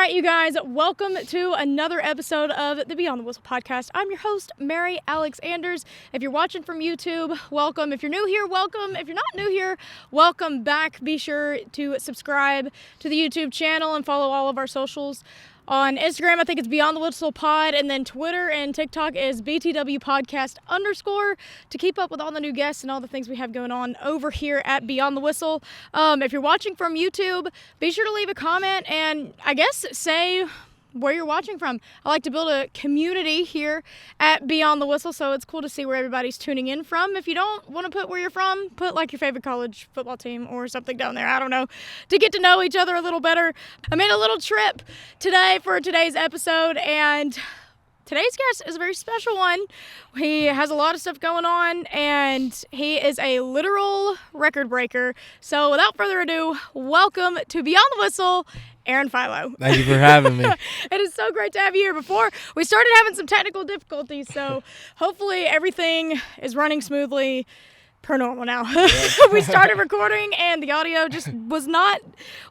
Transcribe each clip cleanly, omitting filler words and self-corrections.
right, you guys, welcome to another episode of the Beyond the Whistle podcast. I'm your host, Mary Alexanders. If you're watching from YouTube, welcome. If you're new here, welcome. If you're not new here, welcome back. Be sure to subscribe to the YouTube channel and follow all of our socials. On Instagram, I think it's Beyond the Whistle Pod, and then Twitter and TikTok is BTW Podcast _ to keep up with all the new guests and all the things we have going on over here at Beyond the Whistle. If you're watching from YouTube, be sure to leave a comment and I guess say where you're watching from. I like to build a community here at Beyond the Whistle, so it's cool to see where everybody's tuning in from. If you don't want to put where you're from, put like your favorite college football team or something down there. I don't know, to get to know each other a little better. I made a little trip today for today's episode, and today's guest is a very special one. He has a lot of stuff going on, and he is a literal record breaker. So without further ado, welcome to Beyond the Whistle, Aaron Philo. Thank you for having me. It is so great to have you here. Before we started having some technical difficulties, so hopefully everything is running smoothly per normal now. We started recording and the audio just was not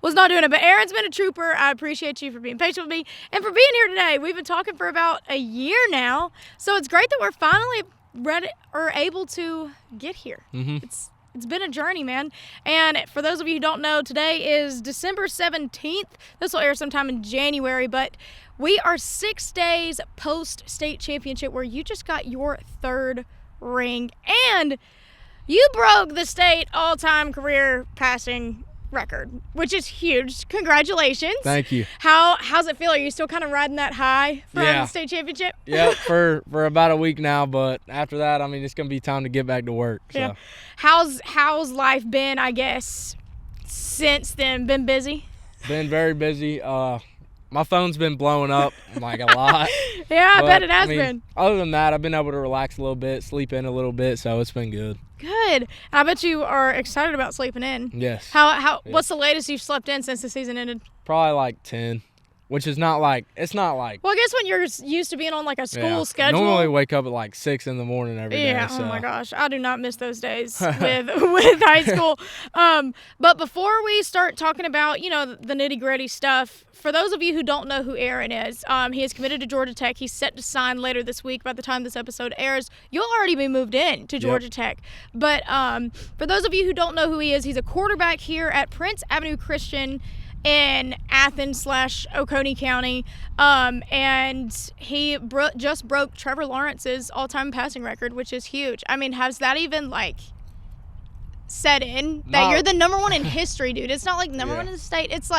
doing it. But Aaron's been a trooper. I appreciate you for being patient with me and for being here today. We've been talking for about a year now, so it's great that we're finally ready or able to get here. Mm-hmm. It's been a journey, man. And for those of you who don't know, today is December 17th. This will air sometime in January, but we are 6 days post-state championship where you just got your third ring, and you broke the state all-time career passing record, which is huge. Congratulations. Thank you. How's it feel? Are you still kind of riding that high from the state championship? Yeah, for about a week now, but after that, I mean, it's going to be time to get back to work. So. Yeah. How's life been, I guess, since then? Been busy? Been very busy. My phone's been blowing up like a lot. Yeah, I bet it has been. Other than that, I've been able to relax a little bit, sleep in a little bit, so it's been good. Good. I bet you are excited about sleeping in. Yes. What's the latest you've slept in since the season ended? Probably like 10, which is not like, it's not like. Well, I guess when you're used to being on like a school schedule. Normally wake up at like 6 in the morning every day. Yeah, So. Oh my gosh. I do not miss those days with high school. But before we start talking about, the nitty-gritty stuff, for those of you who don't know who Aaron is, he is committed to Georgia Tech. He's set to sign later this week. By the time this episode airs, you'll already be moved in to Georgia Tech. But for those of you who don't know who he is, he's a quarterback here at Prince Avenue Christian in Athens / Oconee County, and he just broke Trevor Lawrence's all-time passing record, which is huge. I mean, has that even, set in that you're the number one in history, dude? It's not like number one in the state. It's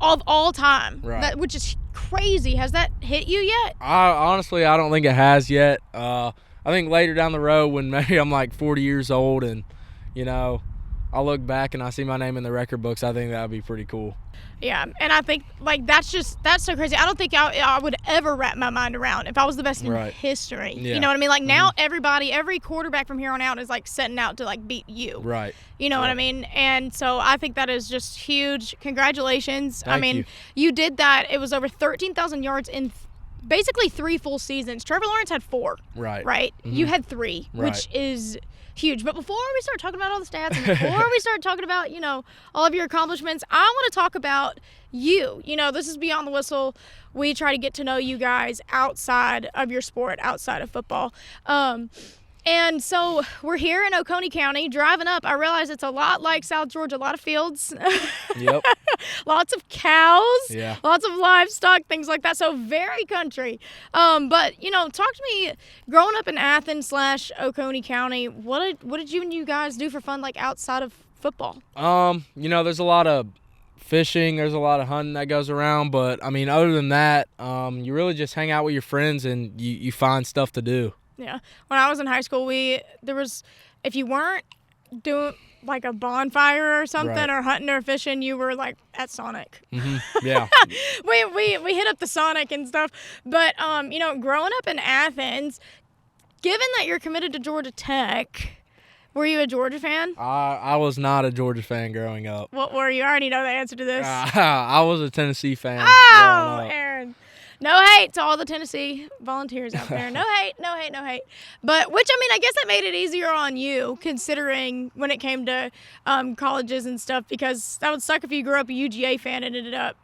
of all time, which is crazy. Has that hit you yet? Honestly, I don't think it has yet. I think later down the road when maybe I'm like 40 years old and, I'll look back and I see my name in the record books, I think that would be pretty cool. Yeah, and I think, that's so crazy. I don't think I would ever wrap my mind around if I was the best in history. Yeah. You know what I mean? Now every quarterback from here on out is, setting out to, beat you. Right. You know what I mean? And so I think that is just huge. Congratulations. Thank you. You did that. It was over 13,000 yards in basically 3 full seasons. Trevor Lawrence had 4. Right. Right? Mm-hmm. You had 3, which is huge. But before we start talking about all the stats and before we start talking about, all of your accomplishments, I want to talk about you. This is Beyond the Whistle. We try to get to know you guys outside of your sport, outside of football. And so we're here in Oconee County, driving up. I realize it's a lot like South Georgia, a lot of fields. Yep. Lots of cows. Yeah. Lots of livestock, things like that. So very country. But, talk to me, growing up in Athens / Oconee County, what did you and you guys do for fun, outside of football? There's a lot of fishing. There's a lot of hunting that goes around. But, other than that, you really just hang out with your friends and you find stuff to do. Yeah. When I was in high school, if you weren't doing a bonfire or something or hunting or fishing, you were at Sonic. Mm-hmm. Yeah. we hit up the Sonic and stuff. But, growing up in Athens, given that you're committed to Georgia Tech, were you a Georgia fan? I was not a Georgia fan growing up. What were you? I already know the answer to this. I was a Tennessee fan. Oh, Aaron. No hate to all the Tennessee volunteers out there. No hate. But, I guess that made it easier on you, considering when it came to colleges and stuff, because that would suck if you grew up a UGA fan and ended up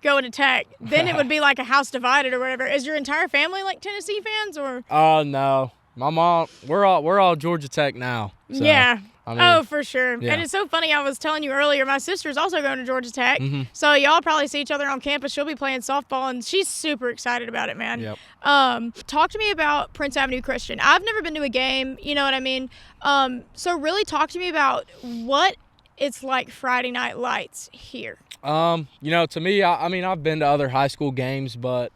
going to Tech, then it would be like a house divided or whatever. Is your entire family like Tennessee fans or? No. My mom, we're all Georgia Tech now. So, Yeah. I mean, Oh, for sure. yeah. And it's so funny. I was telling you earlier, my sister's also going to Georgia Tech. Mm-hmm. So y'all probably see each other on campus. She'll be playing softball, and she's super excited about it, man. Yep. Talk to me about Prince Avenue Christian. I've never been to a game. You know what I mean? So really talk to me about what it's like Friday night lights here. To me, I mean, I've been to other high school games, but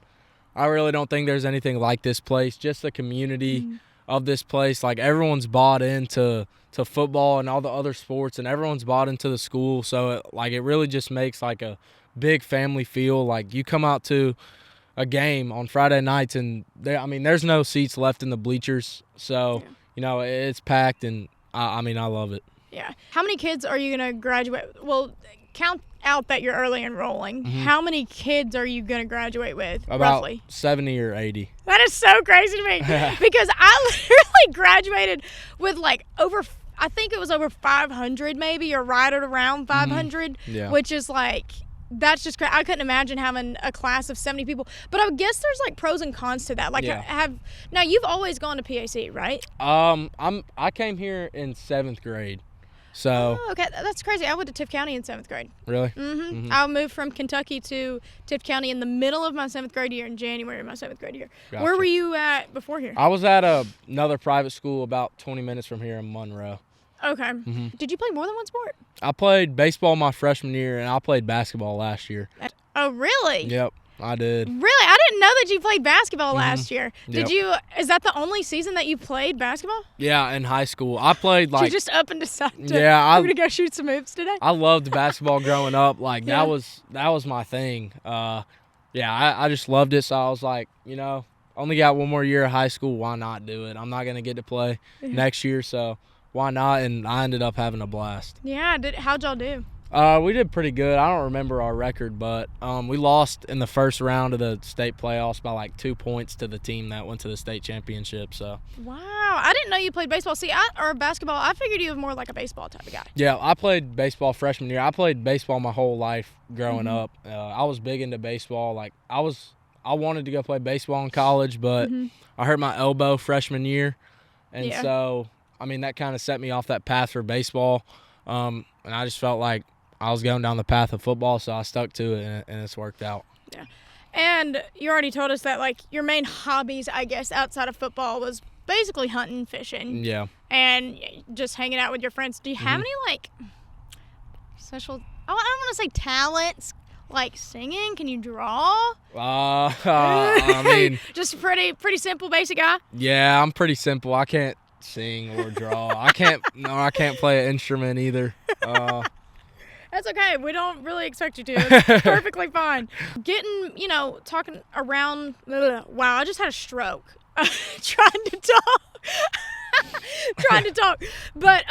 I really don't think there's anything like this place. Just the community of this place. Like, everyone's bought into football and all the other sports, and everyone's bought into the school. So, it really just makes, like, a big family feel. Like, you come out to a game on Friday nights, and there's no seats left in the bleachers. So, it's packed, and I love it. Yeah. How many kids are you going to graduate? Well, count out that you're early enrolling. Mm-hmm. How many kids are you going to graduate with, About roughly? 70 or 80. That is so crazy to me because I literally graduated with I think it was over 500 maybe, or right at around 500, Yeah. which is that's just crazy. I couldn't imagine having a class of 70 people. But I guess there's pros and cons to that. Now you've always gone to PAC, right? I came here in 7th grade. So. Oh, okay, that's crazy. I went to Tift County in 7th grade. Really? Mm-hmm. I moved from Kentucky to Tift County in the middle of my 7th grade year, in January of my 7th grade year. Gotcha. Where were you at before here? I was at another private school about 20 minutes from here in Monroe. Okay. Mm-hmm. Did you play more than one sport? I played baseball my freshman year, and I played basketball last year. Oh, really? Yep, I did. Really? I didn't know that you played basketball last year. Yep. Is that the only season that you played basketball? Yeah, in high school. I played Did you just up and decide I'm going to go shoot some hoops today? I loved basketball growing up. Yeah. That was my thing. I just loved it, so I was like, only got one more year of high school, why not do it? I'm not going to get to play next year, so why not? And I ended up having a blast. Yeah, how'd y'all do? We did pretty good. I don't remember our record, but we lost in the first round of the state playoffs by 2 points to the team that went to the state championship. So. Wow, I didn't know you played baseball. Or basketball. I figured you were more like a baseball type of guy. Yeah, I played baseball freshman year. I played baseball my whole life growing up. I was big into baseball. I wanted to go play baseball in college, but I hurt my elbow freshman year, and so that kind of set me off that path for baseball. And I just felt like I was going down the path of football, so I stuck to it, and it's worked out. Yeah. And you already told us that, your main hobbies, I guess, outside of football was basically hunting, fishing. Yeah. And just hanging out with your friends. Do you have any, special, I don't want to say talents, like singing? Can you draw? Just pretty simple, basic guy? Yeah, I'm pretty simple. I can't sing or draw. I can't play an instrument either. That's okay. We don't really expect you to. It's perfectly fine. Getting, talking around. Wow, I just had a stroke trying to talk. But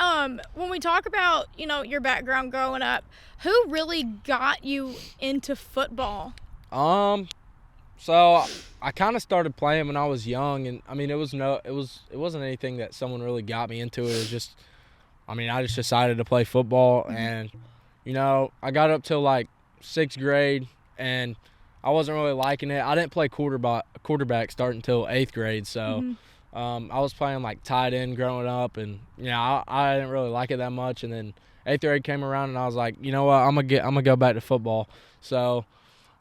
when we talk about, your background growing up, who really got you into football? So I kind of started playing when I was young, and it wasn't anything that someone really got me into. It was just, I just decided to play football, and I got up till 6th grade, and I wasn't really liking it. I didn't play quarterback starting until 8th grade, so I was playing tight end growing up, and I didn't really like it that much. And then 8th grade came around, and I was like, you know what, I'm gonna go back to football. So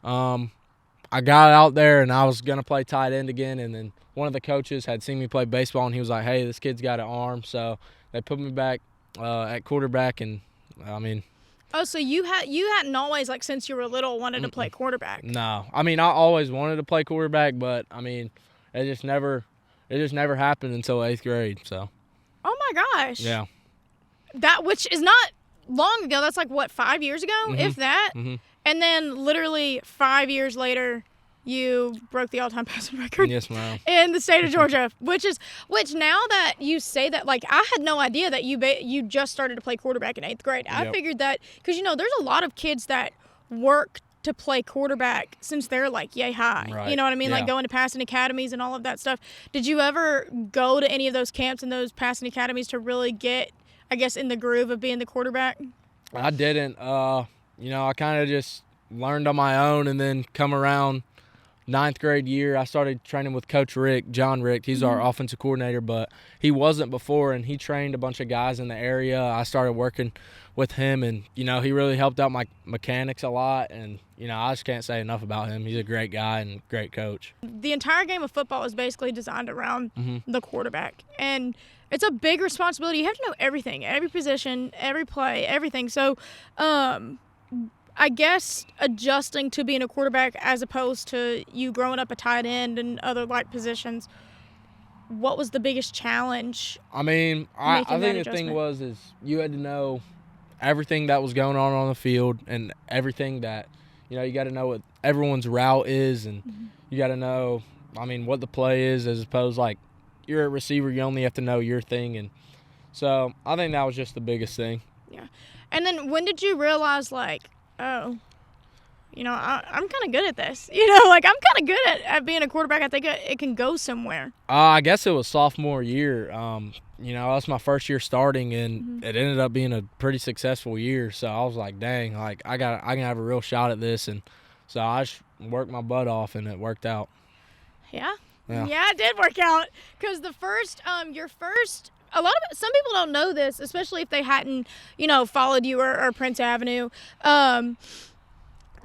I got out there, and I was gonna play tight end again, and then one of the coaches had seen me play baseball, and he was like, hey, this kid's got an arm, so they put me back at quarterback, and Oh, so you hadn't always, since you were little, wanted to play quarterback? No. I always wanted to play quarterback, but, it just never happened until 8th grade, so. Oh, my gosh. Yeah. Which is not long ago. That's 5 years ago, if that? Mm-hmm. And then literally 5 years later, you broke the all-time passing record. Yes, ma'am. In the state of Georgia, which now that you say that, I had no idea that you just started to play quarterback in 8th grade. I figured that because there's a lot of kids that work to play quarterback since they're yay high. Right. You know what I mean? Yeah. Going to passing academies and all of that stuff. Did you ever go to any of those camps and those passing academies to really get, I guess, in the groove of being the quarterback? I didn't. I kind of just learned on my own, and then come around ninth grade year, I started training with Coach John Rick. He's our offensive coordinator, but he wasn't before, and he trained a bunch of guys in the area. I started working with him, and, he really helped out my mechanics a lot, and, I just can't say enough about him. He's a great guy and great coach. The entire game of football is basically designed around the quarterback, and it's a big responsibility. You have to know everything, every position, every play, everything. So, I guess adjusting to being a quarterback as opposed to you growing up a tight end and other like positions, what was the biggest challenge? I think the thing was you had to know everything that was going on the field, and everything that, you got to know what everyone's route is, and you got to know, what the play is, as opposed like you're a receiver, you only have to know your thing. And so I think that was just the biggest thing. Yeah. And then when did you realize, like, oh, I'm kind of good at this. I'm kind of good at being a quarterback. I think it can go somewhere. I guess it was sophomore year. That was my first year starting, and it ended up being a pretty successful year. So I was like, dang, like I can have a real shot at this. And so I just worked my butt off, and it worked out. Yeah, it did work out. Because some people don't know this, especially if they hadn't, followed you or Prince Avenue.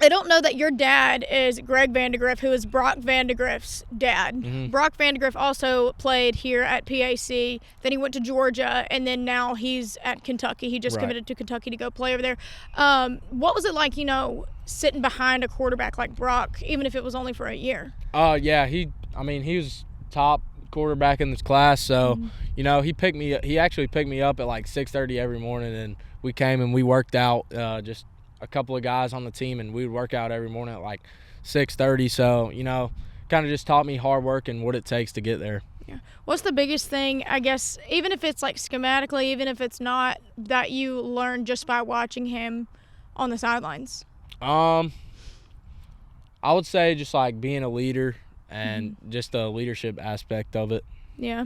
They don't know that your dad is Greg Vandegrift, who is Brock Vandegrift's dad. Brock Vandegrift also played here at PAC. Then he went to Georgia, and then now he's at Kentucky. He just committed to Kentucky to go play over there. What was it like, sitting behind a quarterback like Brock, even if it was only for a year? Yeah, he was top quarterback in this class, so he actually picked me up at like 6:30 every morning, and we came and we worked out, just a couple of guys on the team, and we would work out every morning at like 6:30. So kind of just taught me hard work and what it takes to get there. Yeah. What's the biggest thing, I guess, even if it's like schematically, even if it's not, that you learned just by watching him on the sidelines? I would say just like being a leader and just the leadership aspect of it. Yeah.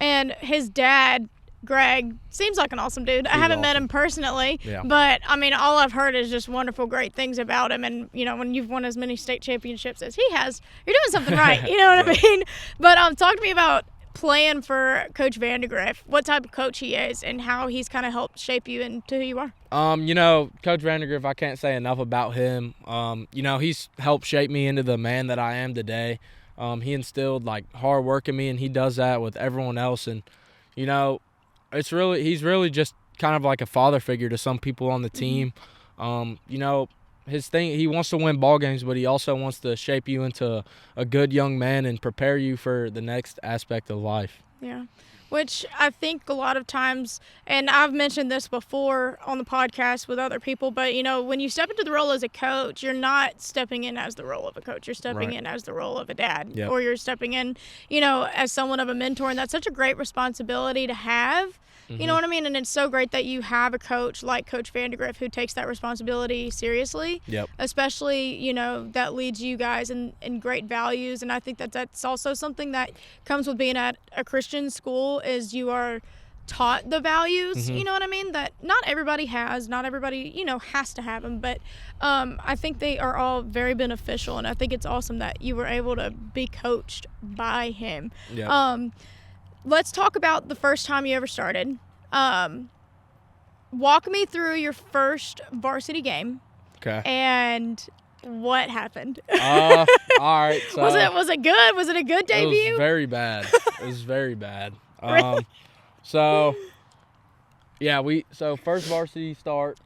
And his dad, Greg, seems like an awesome dude. I haven't met him personally, but all I've heard is just wonderful, great things about him. And when you've won as many state championships as he has, you're doing something right. You know what I mean? But talk to me about playing for Coach Vandegrift, what type of coach he is, and how he's kind of helped shape you into who you are. Coach Vandegrift, I can't say enough about him. He's helped shape me into the man that I am today. He instilled like hard work in me, and he does that with everyone else. And he's really just kind of like a father figure to some people on the team. His thing, he wants to win ball games, but he also wants to shape you into a good young man and prepare you for the next aspect of life. Yeah. Which I think a lot of times, and I've mentioned this before on the podcast with other people, but, when you step into the role as a coach, you're not stepping in as the role of a coach. You're stepping in as the role of a dad, or you're stepping in, as someone of a mentor. And that's such a great responsibility to have. You know what I mean? And it's so great that you have a coach like Coach Vandegrift who takes that responsibility seriously. Especially, that leads you guys in great values. And I think that's also something that comes with being at a Christian school, is you are taught the values, you know what I mean, that not everybody has, not everybody, has to have them. But I think they are all very beneficial. And I think it's awesome that you were able to be coached by him. Let's talk about the first time you ever started. Walk me through your first varsity game. Okay. And what happened? All right. So was it good? Was it a good debut? It was very bad. It was very bad. So first varsity start,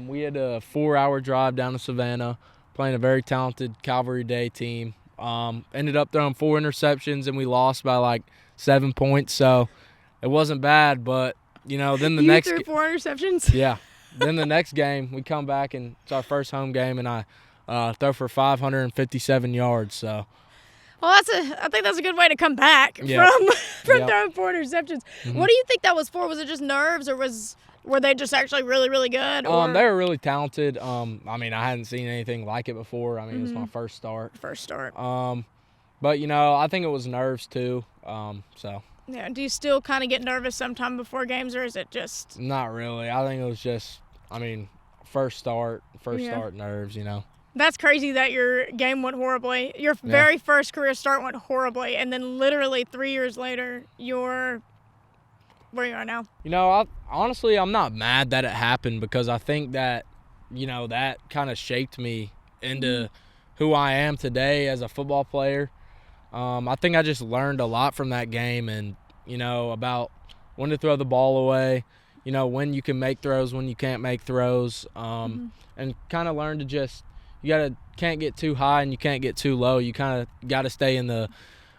we had a 4-hour drive down to Savannah, playing a very talented Calvary Day team. Ended up throwing 4 interceptions, and we lost by like 7 points. So it wasn't bad, but then you threw 4 interceptions. Yeah. Then the next game, we come back, and it's our first home game, and I throw for 557 yards. So. Well, I think that's a good way to come back from throwing 4 interceptions. What do you think that was for? Was it just nerves, or were they just actually really, really good? Or? They were really talented. I hadn't seen anything like it before. It was my first start. But I think it was nerves too. Yeah. Do you still kind of get nervous sometime before games, or is it just? Not really. I think it was just, first start nerves. That's crazy that your game went horribly. Your very first career start went horribly, and then literally 3 years later, you're where you are now. Honestly, I'm not mad that it happened because I think that, that kind of shaped me into who I am today as a football player. I think I just learned a lot from that game and, about when to throw the ball away, when you can make throws, when you can't make throws, and kind of learned to just can't get too high and you can't get too low. You kind of got to stay in the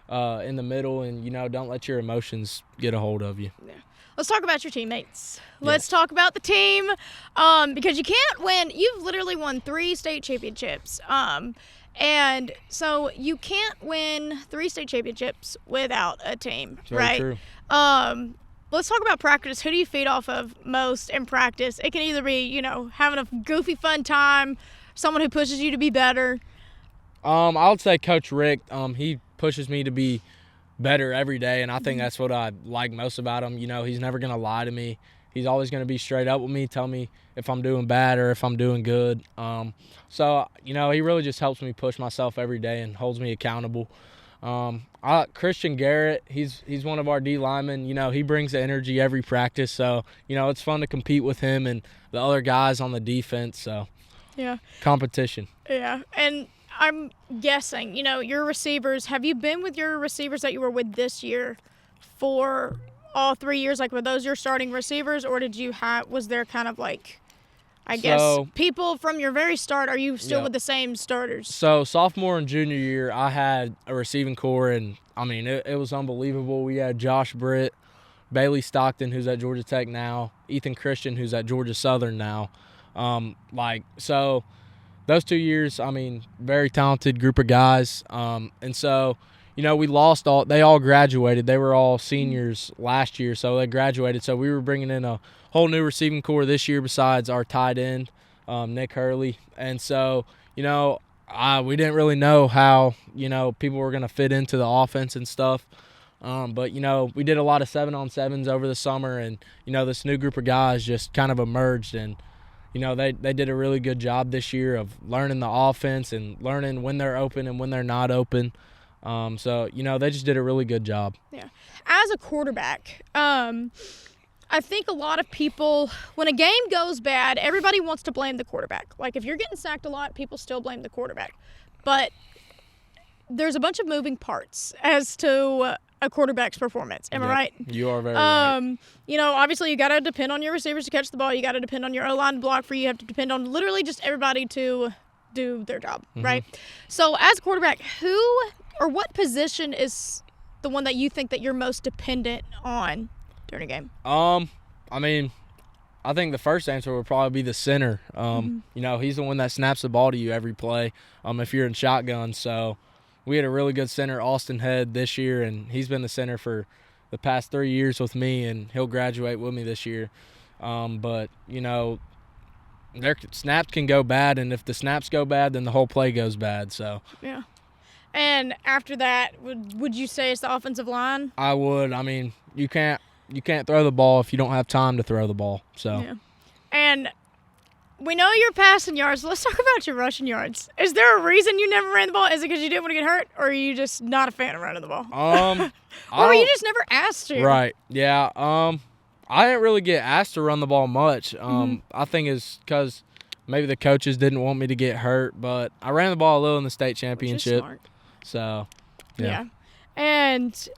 middle and, don't let your emotions get a hold of you. Yeah. Let's talk about your teammates. Let's talk about the team because you can't win. You've literally won 3 state championships. And so you can't win 3 state championships without a team, right? True. Let's talk about practice. Who do you feed off of most in practice? It can either be, having a goofy, fun time, someone who pushes you to be better. I would say Coach Rick. He pushes me to be better every day, and I think that's what I like most about him. He's never going to lie to me. He's always going to be straight up with me, tell me if I'm doing bad or if I'm doing good. So, he really just helps me push myself every day and holds me accountable. Christian Garrett, he's one of our D linemen. He brings the energy every practice. So, it's fun to compete with him and the other guys on the defense. So, competition. Yeah, and I'm guessing, your receivers, have you been with your receivers that you were with this year for all 3 years? Like, were those your starting receivers, or was there kind of like, I guess, people from your very start? Are you still with the same starters? So, sophomore and junior year, I had a receiving core, and, it was unbelievable. We had Josh Britt, Bailey Stockton, who's at Georgia Tech now, Ethan Christian, who's at Georgia Southern now. Those 2 years, very talented group of guys. And so, we lost they all graduated. They were all seniors last year, so they graduated. So we were bringing in a whole new receiving core this year besides our tight end, Nick Hurley. And so, we didn't really know how, people were going to fit into the offense and stuff. But, we did a lot of 7-on-7s over the summer, and, this new group of guys just kind of emerged, and they did a really good job this year of learning the offense and learning when they're open and when they're not open. So, they just did a really good job. Yeah. As a quarterback, I think a lot of people, when a game goes bad, everybody wants to blame the quarterback. Like, if you're getting sacked a lot, people still blame the quarterback. But there's a bunch of moving parts as to a quarterback's performance. Am I right? You are very right. Obviously you got to depend on your receivers to catch the ball. You got to depend on your O-line to block for you. You have to depend on literally just everybody to do their job, right? So as a quarterback, who or what position is the one that you think that you're most dependent on during a game? I think the first answer would probably be the center. He's the one that snaps the ball to you every play if you're in shotgun. So we had a really good center, Austin Head, this year, and he's been the center for the past 3 years with me, and he'll graduate with me this year. But, their snaps can go bad, and if the snaps go bad, then the whole play goes bad. So yeah. And after that, would you say it's the offensive line? I would. You can't throw the ball if you don't have time to throw the ball. So yeah. And we know your passing yards. Let's talk about your rushing yards. Is there a reason you never ran the ball? Is it because you didn't want to get hurt, or are you just not a fan of running the ball? Or were you just never asked to? Right. Yeah. I didn't really get asked to run the ball much. I think it's because maybe the coaches didn't want me to get hurt, but I ran the ball a little in the state championship. Which is smart. So, yeah. And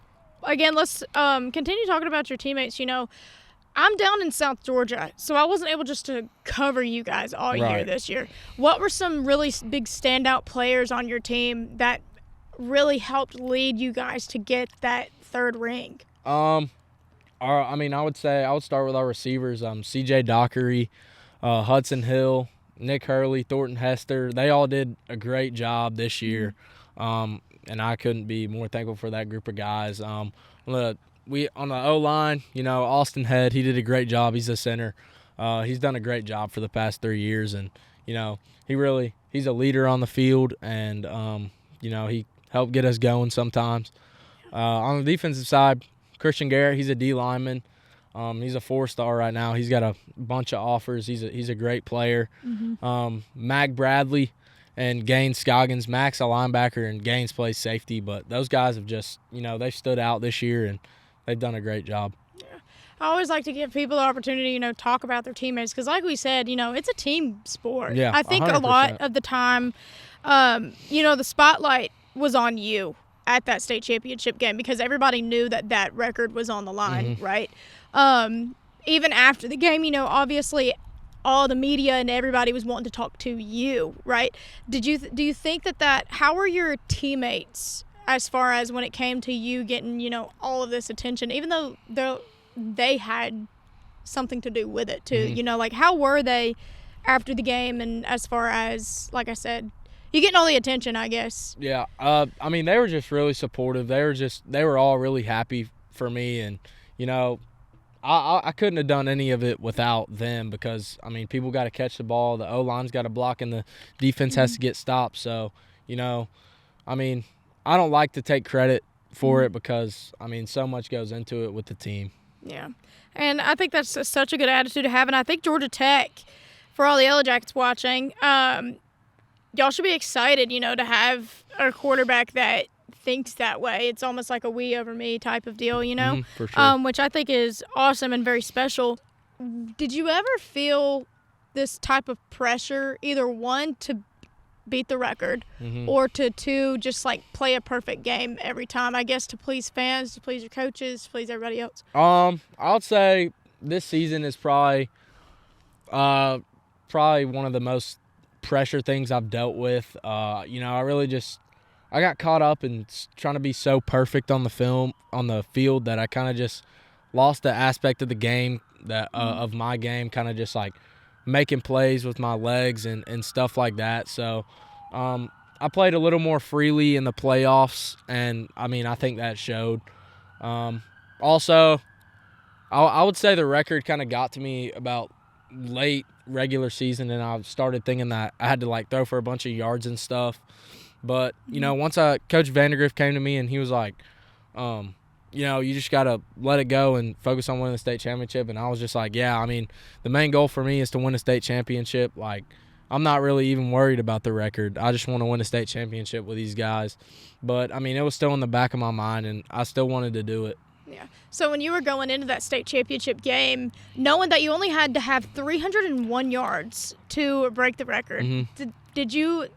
again, let's continue talking about your teammates. I'm down in South Georgia, so I wasn't able just to cover you guys all year this year. What were some really big standout players on your team that really helped lead you guys to get that third ring? I would say I would start with our receivers. C.J. Dockery, Hudson Hill, Nick Hurley, Thornton Hester. They all did a great job this year, and I couldn't be more thankful for that group of guys. On the O-line, Austin Head, he did a great job. He's a center. He's done a great job for the past 3 years, and he's a leader on the field, and he helped get us going sometimes. On the defensive side, Christian Garrett, he's a D lineman. He's a 4-star right now. He's got a bunch of offers. He's a great player. Mac Bradley and Gaines, Scoggins, Max a linebacker, and Gaines plays safety. But those guys have just, they've stood out this year, and they've done a great job. I always like to give people the opportunity, talk about their teammates because, like we said, it's a team sport. Yeah, I think 100%. a lot of the time, the spotlight was on you at that state championship game because everybody knew that record was on the line, right? Even after the game, obviously all the media and everybody was wanting to talk to you, right? Do you think that how were your teammates as far as when it came to you getting, all of this attention, even though they had something to do with it too, how were they after the game and as far as, like I said, you getting all the attention, I guess? Yeah, they were just really supportive. They were all really happy for me, and, I couldn't have done any of it without them because, people got to catch the ball, the O-line's got to block, and the defense has to get stopped. So, I don't like to take credit for it because, so much goes into it with the team. Yeah, and I think that's such a good attitude to have, and I think Georgia Tech, for all the Yellow Jackets watching, y'all should be excited, to have a quarterback that thinks that way. It's almost like a we over me type of deal, For sure. Which I think is awesome and very special. Did you ever feel this type of pressure, either one, to beat the record or to two, just like play a perfect game every time, I guess, to please fans, to please your coaches, to please everybody else? I would say this season is probably one of the most pressure things I've dealt with. I got caught up in trying to be so perfect on the field that I kind of just lost the aspect of the game that of my game, kind of just like making plays with my legs and stuff like that. So I played a little more freely in the playoffs, and I think that showed. Also, I would say the record kind of got to me about late regular season, and I started thinking that I had to throw for a bunch of yards and stuff. But once Coach Vandergrift came to me and he was like, you just gotta let it go and focus on winning the state championship. And I was just like, yeah, the main goal for me is to win a state championship. I'm not really even worried about the record. I just want to win a state championship with these guys. But it was still in the back of my mind, and I still wanted to do it. Yeah. So when you were going into that state championship game, knowing that you only had to have 301 yards to break the record, did you,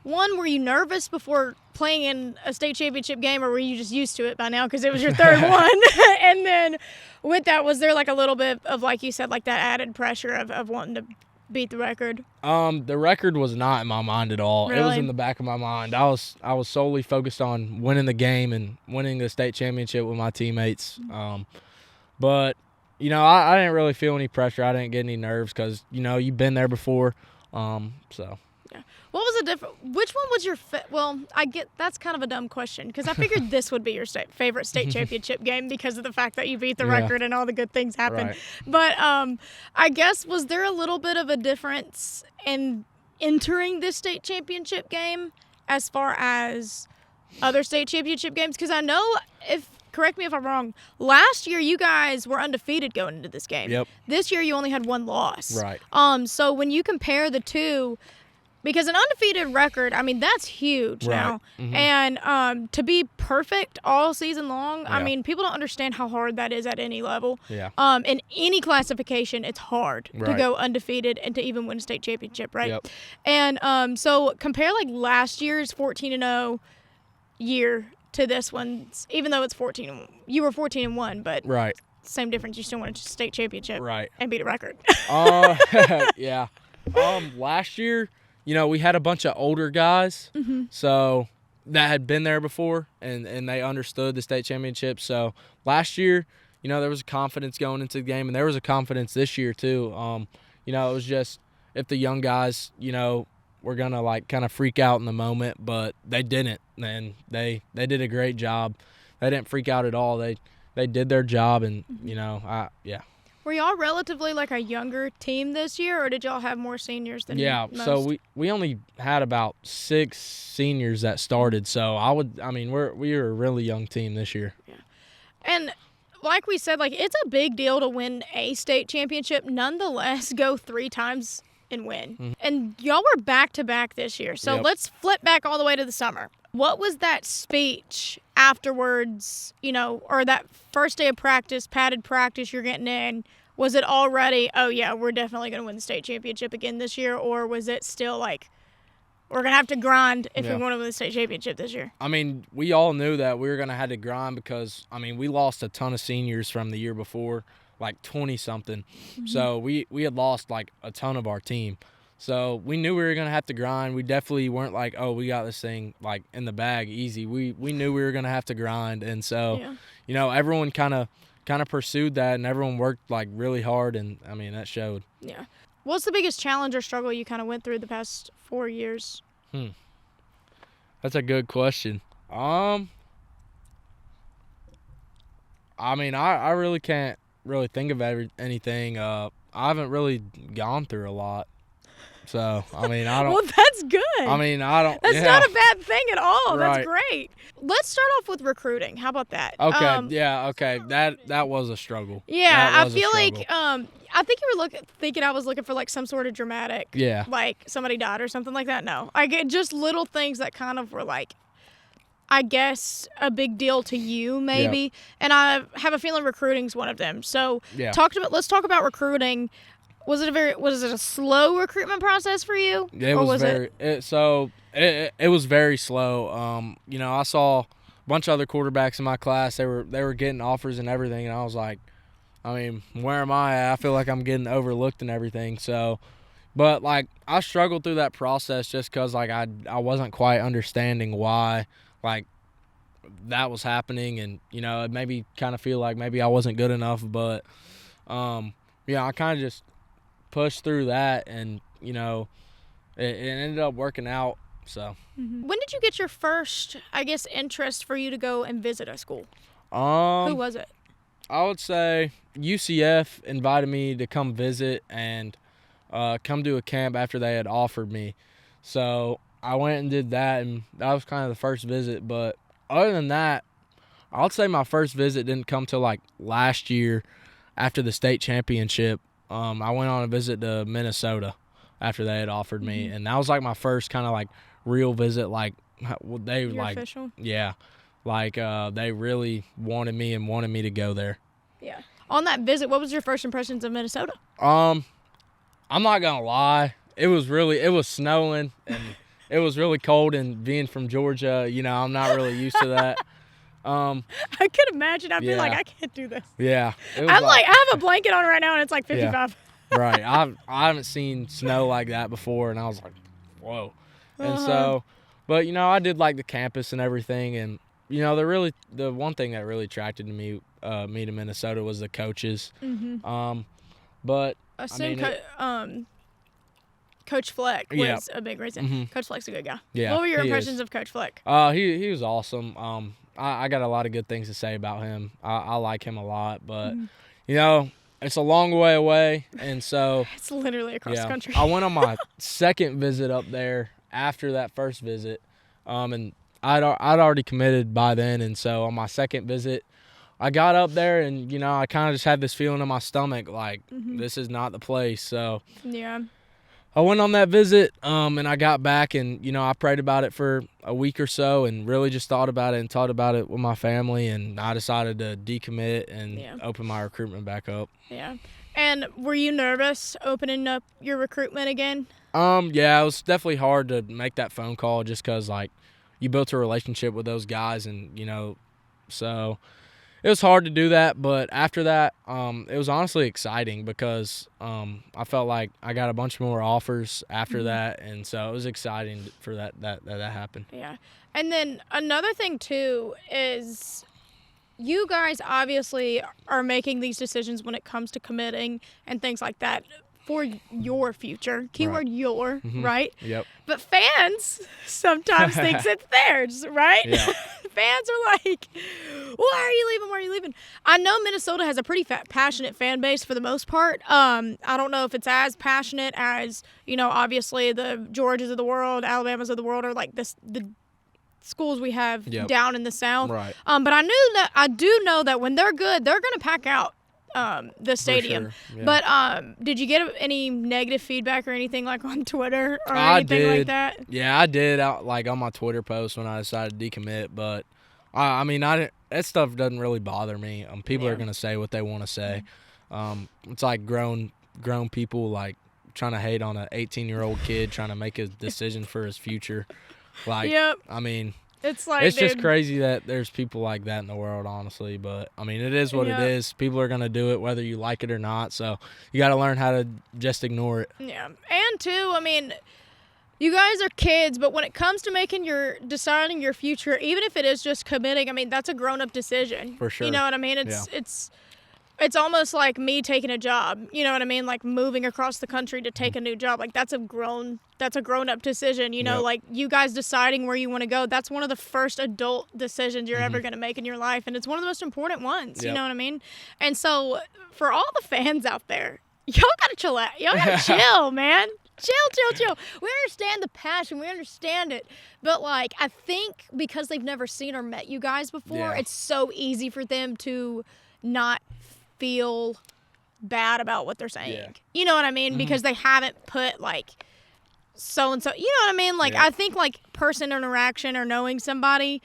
were you nervous before playing in a state championship game, or were you just used to it by now because it was your third one? And then with that, was there a little bit of, like you said, that added pressure of wanting to beat the record? The record was not in my mind at all. Really? It was in the back of my mind. I was solely focused on winning the game and winning the state championship with my teammates. But I didn't really feel any pressure. I didn't get any nerves because you've been there before. So. Yeah. What was the difference? Which one was your well, I get that's kind of a dumb question because I figured this would be your favorite state championship game because of the fact that you beat the record and all the good things happened. Right. But I guess, was there a little bit of a difference in entering this state championship game as far as other state championship games? Because I know, correct me if I'm wrong, last year you guys were undefeated going into this game. Yep. This year you only had one loss. Right. So when you compare the two, because an undefeated record, that's huge now. And to be perfect all season long, people don't understand how hard that is at any level. Yeah. In any classification, it's hard to go undefeated and to even win a state championship, right? Yep. And so compare last year's 14-0 year to this one's, even though it's 14, you were 14-1, but right. Same difference. You still won a state championship, right, and beat a record. Yeah. Last year, we had a bunch of older guys, so that had been there before, and they understood the state championship. So last year, there was a confidence going into the game, and there was a confidence this year too. It was just if the young guys, were gonna kind of freak out in the moment, but they didn't, and they did a great job. They didn't freak out at all. They did their job, and yeah. Were y'all relatively a younger team this year, or did y'all have more seniors than most? So we only had about 6 seniors that started. So we were a really young team this year. Yeah, and like we said, it's a big deal to win a state championship. Nonetheless, go 3 times and win. Mhm. And y'all were back-to-back this year. So Yep. let's flip back all the way to the summer. What was that speech afterwards, or that first day of practice, padded practice you're getting in? Was it already, oh, yeah, we're definitely going to win the state championship again this year? Or was it still like, we're going to have to grind if we want to win the state championship this year? I mean, we all knew that we were going to have to grind because, we lost a ton of seniors from the year before, like 20-something. Mm-hmm. So we had lost, like, a ton of our team. So we knew we were going to have to grind. We definitely weren't like, oh, we got this thing, like, in the bag easy. We knew we were going to have to grind. And so, everyone kind of pursued that, and everyone worked, like, really hard, and, that showed. Yeah. What's the biggest challenge or struggle you kind of went through the past 4 years? That's a good question. I really can't really think of anything. I haven't really gone through a lot. So, I don't. Well, that's good. I don't. That's not a bad thing at all. Right. That's great. Let's start off with recruiting. How about that? Okay. Okay. That was a struggle. Yeah, I feel like I think you were thinking I was looking for like some sort of dramatic. Yeah. Like somebody died or something like that. No, I get just little things that kind of were like, I guess, a big deal to you maybe. Yep. And I have a feeling recruiting's one of them. So yeah. Let's talk about recruiting. Was it a slow recruitment process for you? It was very slow. I saw a bunch of other quarterbacks in my class. They were getting offers and everything, and I was like, where am I at? I feel like I'm getting overlooked and everything. So, but like I struggled through that process just because like I wasn't quite understanding why like that was happening, and it made me kind of feel like maybe I wasn't good enough. But I kind of just pushed through that, and it ended up working out. So when did you get your first, I guess, interest for you to go and visit a school? Who was it? I would say UCF invited me to come visit and come to a camp after they had offered me. So I went and did that, and that was kind of the first visit. But other than that, I would say my first visit didn't come till like last year after the state championship. I went on a visit to Minnesota after they had offered me, and that was like my first kind of like real visit. Like they official? Yeah, like they really wanted me to go there. Yeah. On that visit, what was your first impressions of Minnesota? I'm not gonna lie, it was snowing and it was really cold, and being from Georgia, I'm not really used to that. I could imagine. I'd be like, I can't do this. Yeah. I'm like, I have a blanket on right now, and it's like 55. Yeah, right. I haven't seen snow like that before, and I was like, whoa. And so, but, I did like the campus and everything, and, the one thing that really attracted me to Minnesota was the coaches. Mm-hmm. But, Coach Fleck was a big reason. Mm-hmm. Coach Fleck's a good guy. Yeah, what were your impressions of Coach Fleck? He was awesome. I got a lot of good things to say about him. I like him a lot, but it's a long way away, and so it's literally across the country. I went on my second visit up there after that first visit, and I'd already committed by then, and so on my second visit, I got up there, and I kind of just had this feeling in my stomach like this is not the place. So yeah. I went on that visit, and I got back, and, I prayed about it for a week or so and really just thought about it and talked about it with my family, and I decided to decommit and open my recruitment back up. Yeah. And were you nervous opening up your recruitment again? Yeah, it was definitely hard to make that phone call just because, like, you built a relationship with those guys, and, so it was hard to do that, but after that, it was honestly exciting because I felt like I got a bunch more offers after that, and so it was exciting for that happened. Yeah. And then another thing, too, is you guys obviously are making these decisions when it comes to committing and things like that for your future. Keyword your, right? Yep. But fans sometimes think it's theirs, right? Yeah. Fans are like, why are you leaving? Why are you leaving? I know Minnesota has a pretty passionate fan base for the most part. I don't know if it's as passionate as, obviously the Georgias of the world, Alabamas of the world, or like the schools we have down in the South. Right. But I do know that when they're good, they're going to pack out the stadium. For sure, yeah. But did you get any negative feedback or anything like on Twitter or I anything did. like that? Yeah, I did like on my Twitter post when I decided to decommit, but I mean, that stuff doesn't really bother me. People Yeah. are gonna say what they want to say. It's like grown people like trying to hate on an 18-year-old kid trying to make a decision for his future. Like, Yep. I mean, It's like, it's just dude, crazy that there's people like that in the world, honestly. But I mean, it is what Yeah. it is. People are gonna do it whether you like it or not. So you got to learn how to just ignore it. Yeah. And two, I mean, you guys are kids, but when it comes to deciding your future, even if it is just committing, I mean, that's a grown-up decision. For sure. You know what I mean? It's almost like me taking a job. You know what I mean? Like moving across the country to take a new job. Like that's a grown-up decision. You know, Yep. like you guys deciding where you want to go. That's one of the first adult decisions you're ever going to make in your life, and it's one of the most important ones. You Yep. know what I mean? And so for all the fans out there, y'all gotta chill out. Y'all gotta chill, man. Chill. We understand the passion. We understand it. But, like, I think because they've never seen or met you guys before, Yeah. it's so easy for them to not feel bad about what they're saying. Yeah. You know what I mean? Because they haven't put, like, so-and-so. You know what I mean? Like, Yeah. I think, like, person interaction or knowing somebody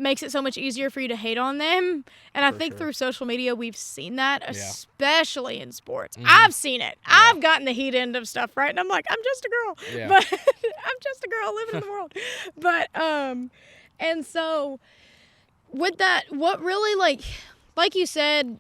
makes it so much easier for you to hate on them. And I For think sure. through social media, we've seen that, especially in sports. Mhm. I've seen it. Yeah. I've gotten the heat end of stuff, right? And I'm like, I'm just a girl. Yeah. But I'm just a girl living in the world. But, and so with that, what really, like you said,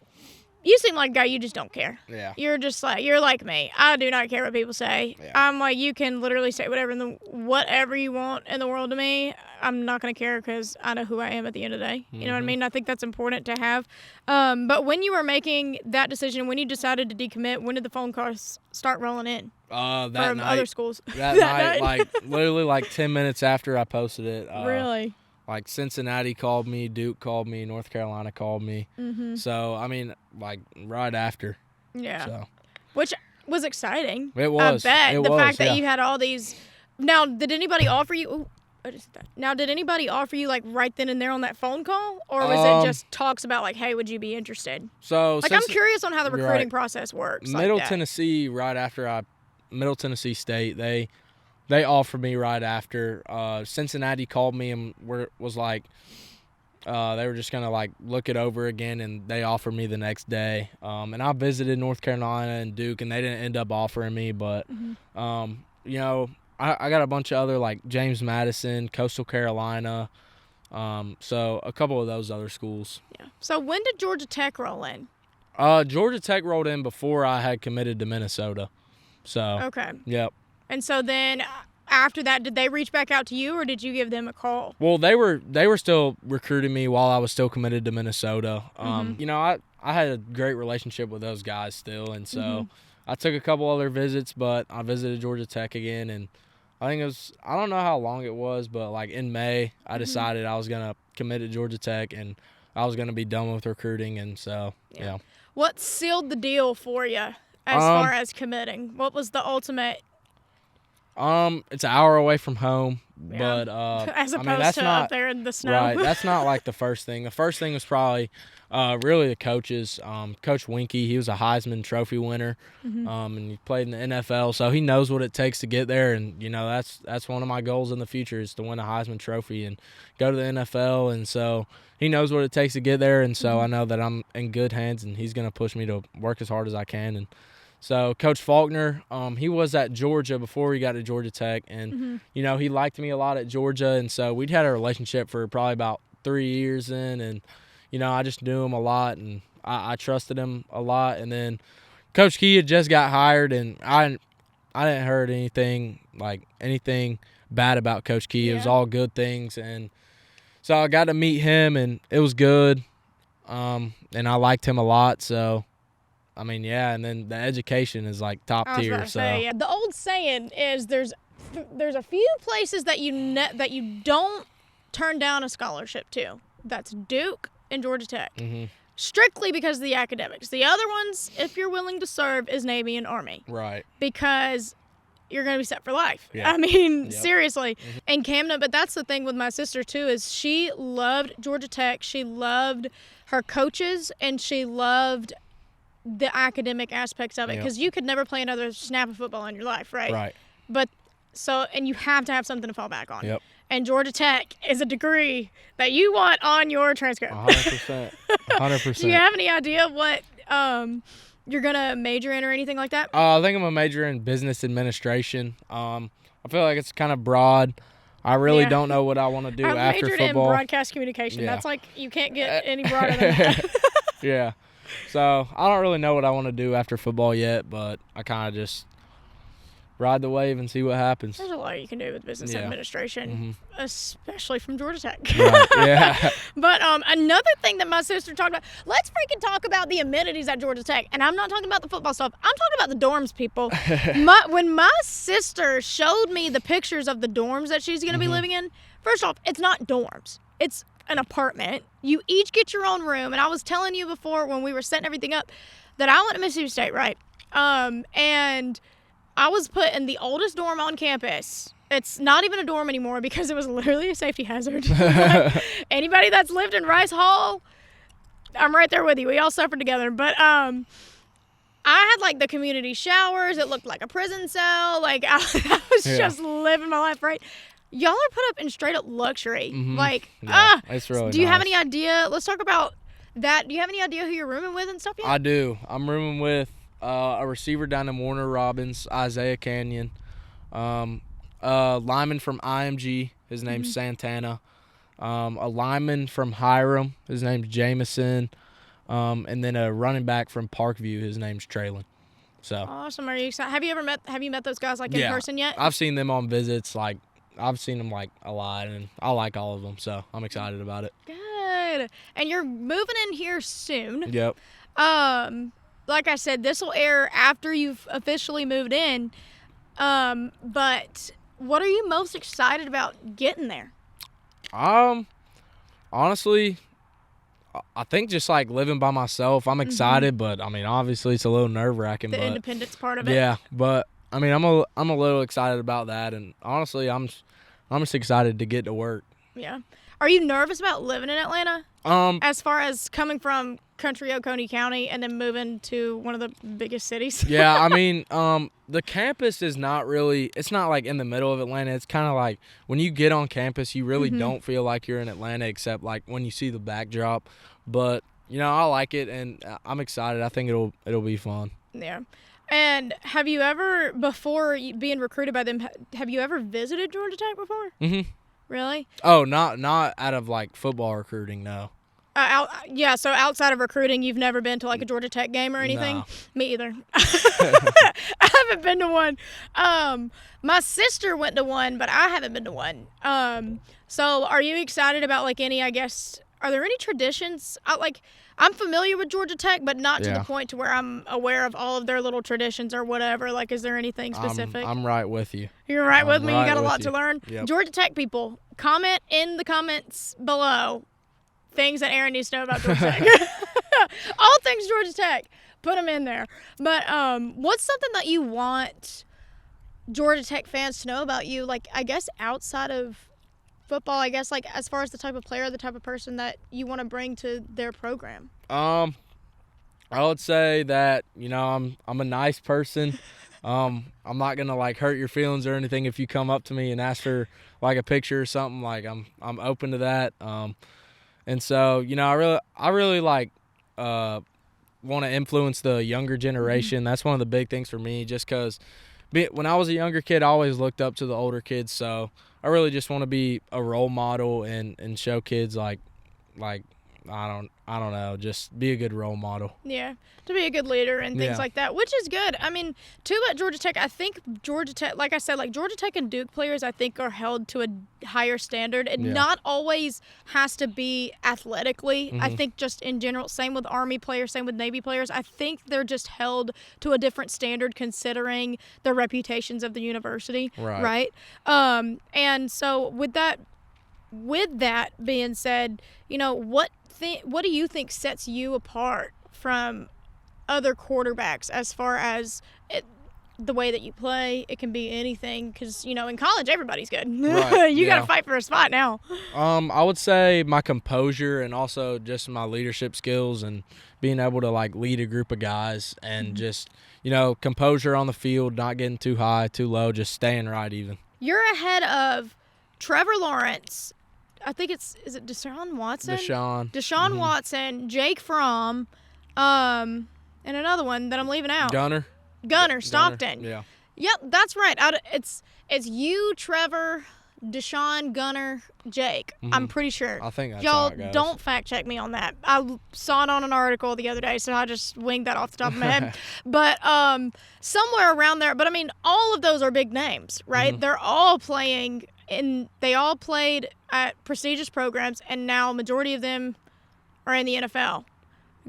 you seem like a guy, you just don't care. Yeah. You're just like, you're like me. I do not care what people say. Yeah. I'm like, you can literally say whatever you want in the world to me. I'm not going to care because I know who I am at the end of the day. You know what I mean? I think that's important to have. But when you were making that decision, when you decided to decommit, when did the phone calls start rolling in That from night. other schools? That night, like literally like 10 minutes after I posted it. Really? Like Cincinnati called me, Duke called me, North Carolina called me. Mm-hmm. So I mean, like right after. Yeah. So Which was exciting. it was. I bet. It The was, fact that yeah. you had all these. Now, did anybody offer you. Ooh, I just did that. Now, did anybody offer you, like, right then and there on that phone call? Or was it just talks about, like, hey, would you be interested? So Like, I'm curious on how the you're recruiting right. process works. Middle like that. Tennessee, right after Middle Tennessee State, they offered me right after. Cincinnati called me and was like, they were just gonna like look it over again, and they offered me the next day. And I visited North Carolina and Duke, and they didn't end up offering me, but you know, I got a bunch of other like James Madison, Coastal Carolina, so a couple of those other schools. Yeah. So, when did Georgia Tech roll in? Georgia Tech rolled in before I had committed to Minnesota. So Okay. yep. And so then after that, did they reach back out to you, or did you give them a call? Well, they were still recruiting me while I was still committed to Minnesota. You know, I had a great relationship with those guys still, and so I took a couple other visits, but I visited Georgia Tech again, and I think it was, I don't know how long it was, but like in May, I decided I was gonna commit to Georgia Tech, and I was gonna be done with recruiting, and so yeah. What sealed the deal for you as far as committing? What was the ultimate? It's an hour away from home, Yeah. but As I opposed mean, that's to not up there in the snow. right. That's not like the first thing. The first thing was probably really the coaches. Coach Winky, he was a Heisman Trophy winner, and he played in the NFL, so he knows what it takes to get there. And you know, that's one of my goals in the future is to win a Heisman Trophy and go to the NFL. And so he knows what it takes to get there, and so I know that I'm in good hands, and he's gonna push me to work as hard as I can. And so Coach Faulkner, he was at Georgia before he got to Georgia Tech, and you know, he liked me a lot at Georgia, and so we'd had a relationship for probably about 3 years in, and you know, I just knew him a lot, and I trusted him a lot. And then Coach Key had just got hired, and I didn't heard anything bad about Coach Key. It was all good things, and so I got to meet him, and it was good, and I liked him a lot. So I mean, yeah, and then the education is like top I was tier. about to So say, yeah. The old saying is there's a few places that that you don't turn down a scholarship to. That's Duke and Georgia Tech. Strictly because of the academics. The other ones, if you're willing to serve, is Navy and Army. right, Because you're going to be set for life. Yeah. I mean, Yep. seriously. And Camden, but that's the thing with my sister too, is she loved Georgia Tech. She loved her coaches, and she loved the academic aspects of it, Yep. because you could never play another snap of football in your life, right? Right. But and you have to have something to fall back on. Yep. And Georgia Tech is a degree that you want on your transcript. 100%. 100%. Do you have any idea what you're gonna major in or anything like that? I think I'm a major in business administration. I feel like it's kind of broad. I really Yeah. don't know what I want to do I after majored football. in broadcast communication. Yeah. That's like, you can't get any broader than that. Yeah. So I don't really know what I want to do after football yet, but I kind of just ride the wave and see what happens. There's a lot you can do with business Yeah. administration, especially from Georgia Tech. Right. Yeah. But another thing that my sister talked about, let's freaking talk about the amenities at Georgia Tech. And I'm not talking about the football stuff. I'm talking about the dorms, people. When my sister showed me the pictures of the dorms that she's going to be living in, first off, it's not dorms. It's an apartment. You each get your own room. And I was telling you before when we were setting everything up that I went to Mississippi State, right? And I was put in the oldest dorm on campus. It's not even a dorm anymore because it was literally a safety hazard. Like, anybody that's lived in Rice Hall, I'm right there with you. We all suffered together. But I had like the community showers. It looked like a prison cell. Like I was just living my life, right? Y'all are put up in straight up luxury. Like, It's really do you have nice. any idea? Let's talk about that. Do you have any idea who you're rooming with and stuff yet? I do. I'm rooming with a receiver down in Warner Robins, Isaiah Canyon. A lineman from IMG, his name's Santana. A lineman from Hiram, his name's Jameson. And then a running back from Parkview, his name's Traylon. So Awesome. Are you excited? Have you met those guys like in Yeah. person yet? I've seen them on visits. Like I've seen them like a lot, and I like all of them. So I'm excited about it. Good. And you're moving in here soon. Yep. Like I said, this will air after you've officially moved in. But what are you most excited about getting there? Honestly, I think just like living by myself, I'm excited, but I mean, obviously it's a little nerve-wracking. The But independence part of it. yeah, but I mean, I'm a little excited about that, and honestly, I'm just excited to get to work. Yeah. Are you nervous about living in Atlanta? As far as coming from country Oconee County and then moving to one of the biggest cities? Yeah, I mean, the campus is not really, it's not like in the middle of Atlanta. It's kind of like when you get on campus, you really don't feel like you're in Atlanta except like when you see the backdrop. But, you know, I like it and I'm excited. I think it'll be fun. Yeah. And have you ever, before being recruited by them, have you ever visited Georgia Tech before? Mm-hmm. Really? Oh, not out of like football recruiting, no. So outside of recruiting, you've never been to like a Georgia Tech game or anything? No. Me either. I haven't been to one. My sister went to one, but I haven't been to one. So are you excited about like any, I guess, are there any traditions? I'm familiar with Georgia Tech, but not to the point to where I'm aware of all of their little traditions or whatever. Like, is there anything specific? I'm right with you. You're right with me. You right got a with lot you. to learn. Yep. Georgia Tech people, comment in the comments below things that Aaron needs to know about Georgia Tech. All things Georgia Tech. Put them in there. But what's something that you want Georgia Tech fans to know about you? Like, I guess outside of football, I guess, like as far as the type of player, the type of person that you want to bring to their program. I would say that, you know, I'm a nice person. I'm not gonna like hurt your feelings or anything if you come up to me and ask for like a picture or something. Like I'm open to that. And so, you know, I really like want to influence the younger generation. That's one of the big things for me, just because when I was a younger kid, I always looked up to the older kids. So I really just want to be a role model and show kids like I don't know, just be a good role model. Yeah, to be a good leader and things like that, which is good. I mean, too, at Georgia Tech, I think Georgia Tech, like I said, like Georgia Tech and Duke players, I think are held to a higher standard. It not always has to be athletically. I think just in general, same with Army players, same with Navy players. I think they're just held to a different standard considering the reputations of the university. Right? And so with that being said, you know, what do you think sets you apart from other quarterbacks as far as the way that you play. It can be anything because, you know, in college, everybody's good. Right, You got yeah. to fight for a spot now. I would say my composure and also just my leadership skills and being able to, like, lead a group of guys and just, you know, composure on the field, not getting too high, too low, just staying right even. You're ahead of Trevor Lawrence. I think is it Deshaun Watson? Deshaun Watson, Jake Fromm, and another one that I'm leaving out. Gunner Stockton. Yeah. Yep, that's right. It's you, Trevor, Deshaun, Gunner, Jake. I'm pretty sure. I think that's Y'all how it goes. don't fact check me on that. I saw it on an article the other day, so I just winged that off the top of my head. But somewhere around there. But I mean, all of those are big names, right? They're all playing, and they all played at prestigious programs, and now majority of them are in the NFL.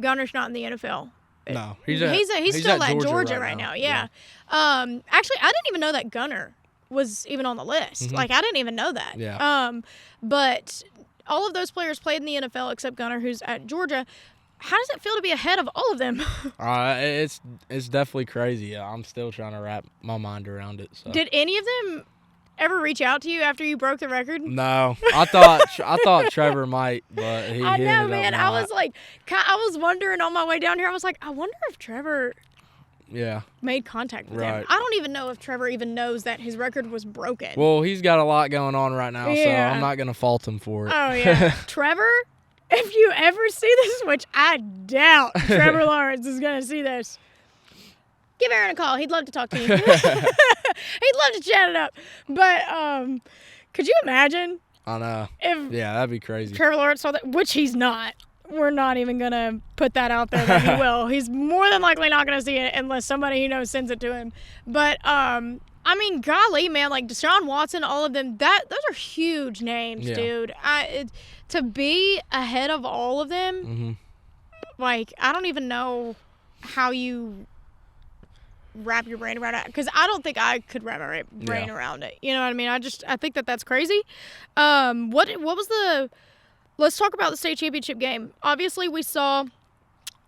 Gunner's not in the NFL. No, he's still at Georgia right now. Yeah. Actually, I didn't even know that Gunner was even on the list. Like, I didn't even know that. Yeah. But all of those players played in the NFL except Gunner, who's at Georgia. How does it feel to be ahead of all of them? It's definitely crazy. I'm still trying to wrap my mind around it. So. Did any of them ever reach out to you after you broke the record? No, I thought Trevor might, but he I know, ended up man. not. I was wondering on my way down here. I was like, I wonder if Trevor made contact with him. I don't even know if Trevor even knows that his record was broken. Well, he's got a lot going on right now, so I'm not gonna fault him for it. Oh yeah, Trevor. If you ever see this, which I doubt Trevor Lawrence is gonna see this, give Aaron a call. He'd love to talk to you. He'd love to chat it up. But could you imagine? I know. Yeah, that'd be crazy. Trevor Lawrence saw that, which he's not. We're not even going to put that out there that he will. He's more than likely not going to see it unless somebody he knows sends it to him. But, I mean, golly, man, like Deshaun Watson, all of them, those are huge names, dude. To be ahead of all of them, like, I don't even know how you wrap your brain around it, because I don't think I could wrap my brain around it. You know what I mean? I think that's crazy. Let's talk about the state championship game. Obviously, we saw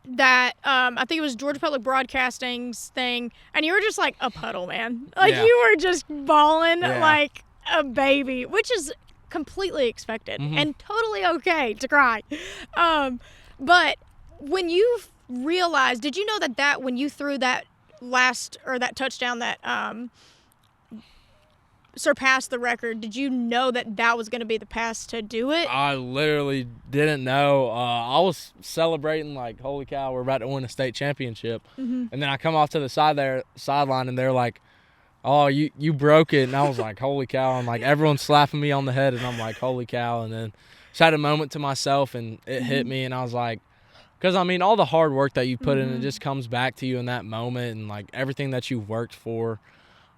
that, I think it was Georgia Public Broadcasting's thing, and you were just like a puddle, man. Like, you were just bawling like a baby, which is completely expected and totally okay to cry. But when you realized, did you know that when you threw that that touchdown that surpassed the record, did you know that was going to be the pass to do it? I literally didn't know. I was celebrating like, holy cow, we're about to win a state championship. And then I come off to the sideline, and they're like, oh, you broke it. And I was like, holy cow. I'm like, everyone's slapping me on the head, and I'm like, holy cow. And then just had a moment to myself, and it hit me, and I was like, because, I mean, all the hard work that you put in, it just comes back to you in that moment, and, like, everything that you've worked for.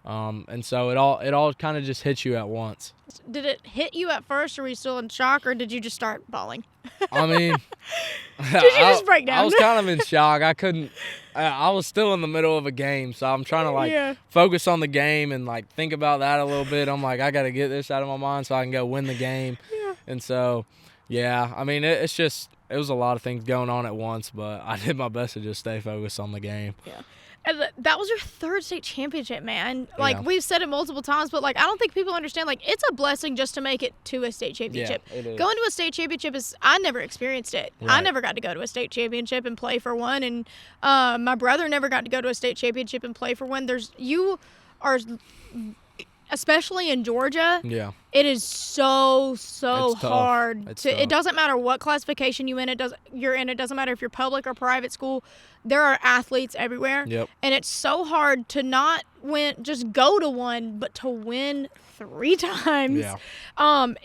And so it all kind of just hits you at once. Did it hit you at first, or were you still in shock, or did you just start bawling? I mean, did you just break down? I was kind of in shock. I was still in the middle of a game, so I'm trying to, focus on the game and, like, think about that a little bit. I'm like, I got to get this out of my mind so I can go win the game. Yeah. And so, I mean, it was a lot of things going on at once, but I did my best to just stay focused on the game. Yeah. And that was your third state championship, man. Like, we've said it multiple times, but, like, I don't think people understand, like, it's a blessing just to make it to a state championship. Yeah, it is. Going to a state championship I never experienced it. Right. I never got to go to a state championship and play for one, and my brother never got to go to a state championship and play for one. You are, especially in Georgia, it is so hard. It doesn't matter what classification you're in. It doesn't matter if you're public or private school. There are athletes everywhere. Yep. And it's so hard to not just go to one, but to win 3 times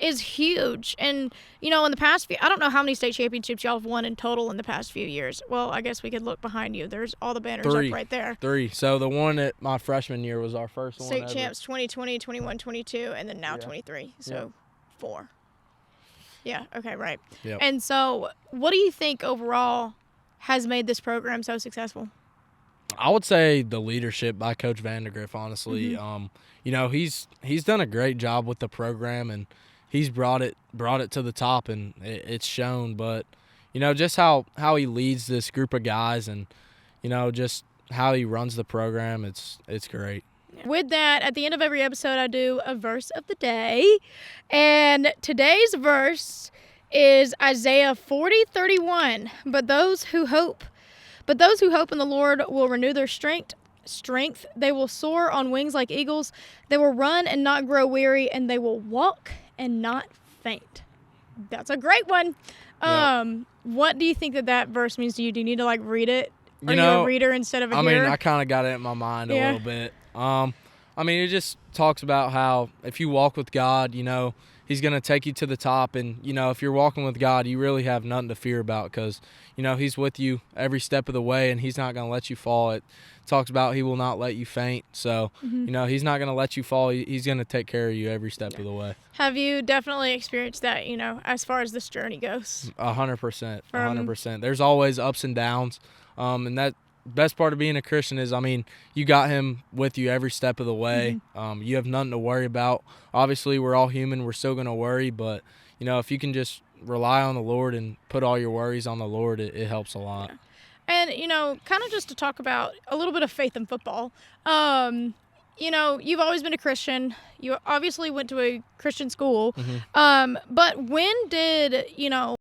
is huge. And, you know, in the past I don't know how many state championships y'all have won in total in the past few years. Well, I guess we could look behind you. There's all the banners up right there. 3. So the one at my freshman year was our first one. State champs 2020, 21, 22, and then now 23. So 4. Yeah, okay, right. Yep. And so what do you think overall has made this program so successful? I would say the leadership by Coach Vandergriff, honestly. You know, he's done a great job with the program, and he's brought it to the top, and it's shown. But, you know, just how he leads this group of guys, and, you know, just how he runs the program, it's great. With that, at the end of every episode, I do a verse of the day. And today's verse is Isaiah 40:31. But those who hope in the Lord will renew their strength. They will soar on wings like eagles. They will run and not grow weary, and they will walk and not faint. That's a great one. Yep. What do you think that verse means to you? Do you need to like read it? Are you You a know, reader instead of a I hearer? mean, I kind of got it in my mind a Yeah. little bit. I mean, it just talks about how if you walk with God, you know, he's going to take you to the top. And, you know, if you're walking with God, you really have nothing to fear about because, you know, he's with you every step of the way and he's not going to let you fall. It talks about he will not let you faint. So, you know, he's not going to let you fall. He's going to take care of you every step of the way. Have you definitely experienced that, you know, as far as this journey goes? 100%. 100%. There's always ups and downs. And that best part of being a Christian is, I mean, you got him with you every step of the way. You have nothing to worry about. Obviously, we're all human. We're still going to worry. But, you know, if you can just rely on the Lord and put all your worries on the Lord, it helps a lot. Yeah. And, you know, kind of just to talk about a little bit of faith in football. You know, you've always been a Christian. You obviously went to a Christian school. But when did, you know,